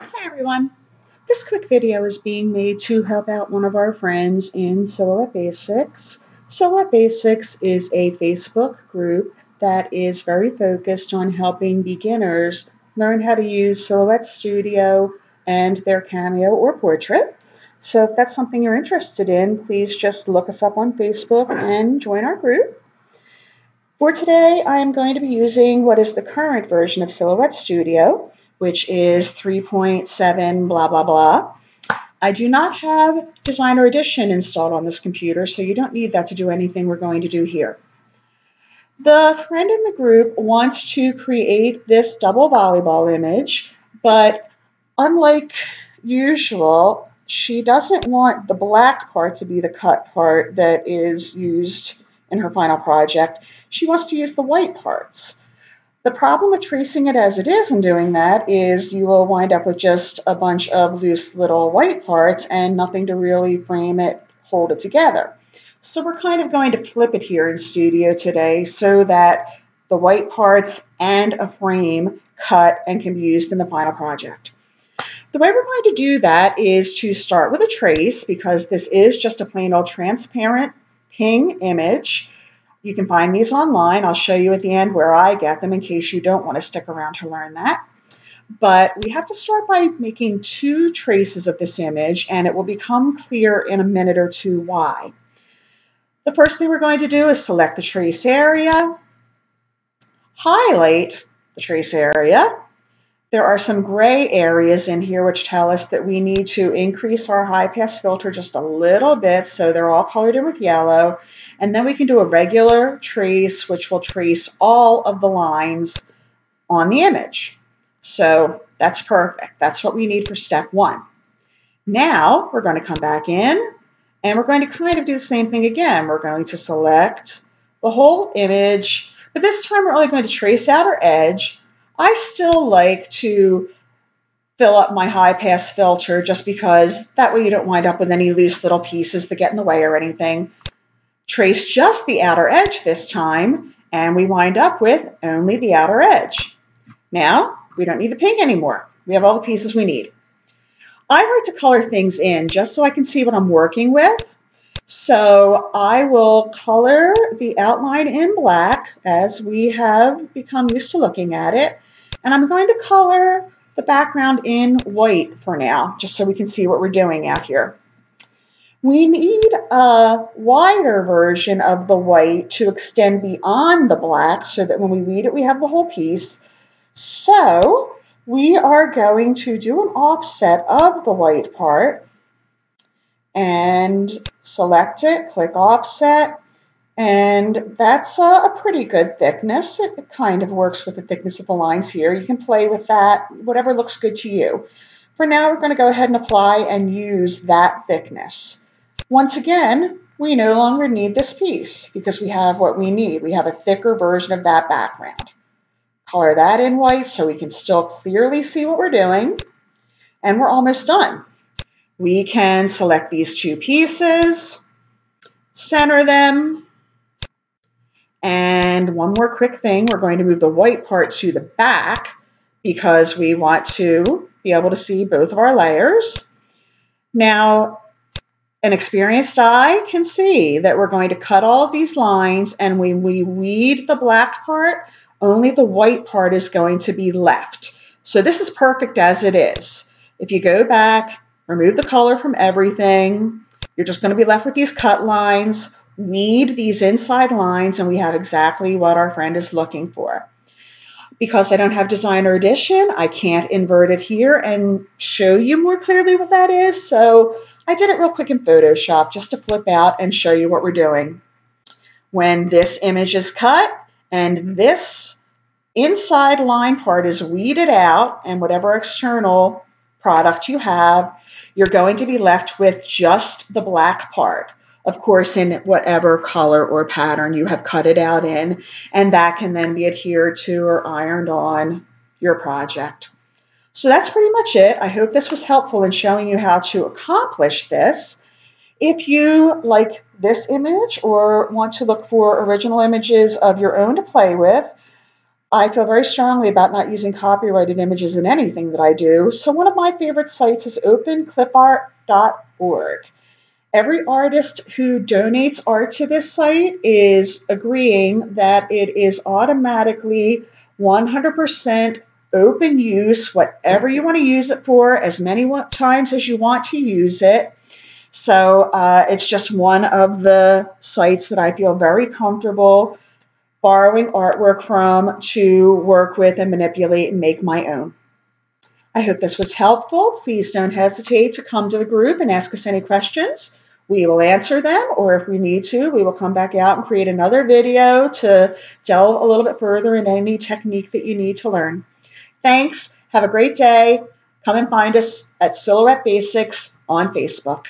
Hi everyone. This quick video is being made to help out one of our friends in Silhouette Basics. Silhouette Basics is a Facebook group that is very focused on helping beginners learn how to use Silhouette Studio and their Cameo or Portrait. So if that's something you're interested in, please just look us up on Facebook and join our group. For today, I am going to be using what is the current version of Silhouette Studio, which is 3.7 blah blah blah. I do not have Designer Edition installed on this computer, so you don't need that to do anything we're going to do here. The friend in the group wants to create this double volleyball image, but unlike usual, she doesn't want the black part to be the cut part that is used in her final project. She wants to use the white parts. The problem with tracing it as it is and doing that is you will wind up with just a bunch of loose little white parts and nothing to really frame it, hold it together. So we're kind of going to flip it here in Studio today so that the white parts and a frame cut and can be used in the final project. The way we're going to do that is to start with a trace because this is just a plain old transparent ping image. You can find these online. I'll show you at the end where I get them in case you don't want to stick around to learn that. But we have to start by making two traces of this image, and it will become clear in a minute or two why. The first thing we're going to do is select the trace area, highlight the trace area. There are some gray areas in here which tell us that we need to increase our high pass filter just a little bit so they're all colored in with yellow. And then we can do a regular trace which will trace all of the lines on the image. So that's perfect. That's what we need for step one. Now we're going to come back in and we're going to kind of do the same thing again. We're going to select the whole image, but this time we're only going to trace outer edge. I still like to fill up my high pass filter just because that way you don't wind up with any loose little pieces that get in the way or anything. Trace just the outer edge this time and we wind up with only the outer edge. Now we don't need the pink anymore. We have all the pieces we need. I like to color things in just so I can see what I'm working with. So I will color the outline in black as we have become used to looking at it. And I'm going to color the background in white for now, just so we can see what we're doing out here. We need a wider version of the white to extend beyond the black so that when we read it, we have the whole piece. So we are going to do an offset of the white part and select it, click offset. And that's a pretty good thickness. It kind of works with the thickness of the lines here. You can play with that, whatever looks good to you. For now, we're going to go ahead and apply and use that thickness. Once again, we no longer need this piece because we have what we need. We have a thicker version of that background. Color that in white so we can still clearly see what we're doing. And we're almost done. We can select these two pieces, center them. And one more quick thing, we're going to move the white part to the back because we want to be able to see both of our layers. Now, an experienced eye can see that we're going to cut all of these lines, and when we weed the black part, only the white part is going to be left. So this is perfect as it is. If you go back, remove the color from everything, you're just going to be left with these cut lines. Weed these inside lines and we have exactly what our friend is looking for. Because I don't have Designer Edition, I can't invert it here and show you more clearly what that is. So I did it real quick in Photoshop just to flip out and show you what we're doing. When this image is cut and this inside line part is weeded out and whatever external product you have, you're going to be left with just the black part. Of course, in whatever color or pattern you have cut it out in, and that can then be adhered to or ironed on your project. So that's pretty much it. I hope this was helpful in showing you how to accomplish this. If you like this image or want to look for original images of your own to play with, I feel very strongly about not using copyrighted images in anything that I do, so one of my favorite sites is openclipart.org. Every artist who donates art to this site is agreeing that it is automatically 100% open use, whatever you want to use it for, as many times as you want to use it. So it's just one of the sites that I feel very comfortable borrowing artwork from to work with and manipulate and make my own. I hope this was helpful. Please don't hesitate to come to the group and ask us any questions. We will answer them, or if we need to, we will come back out and create another video to delve a little bit further in any technique that you need to learn. Thanks. Have a great day. Come and find us at Silhouette Basics on Facebook.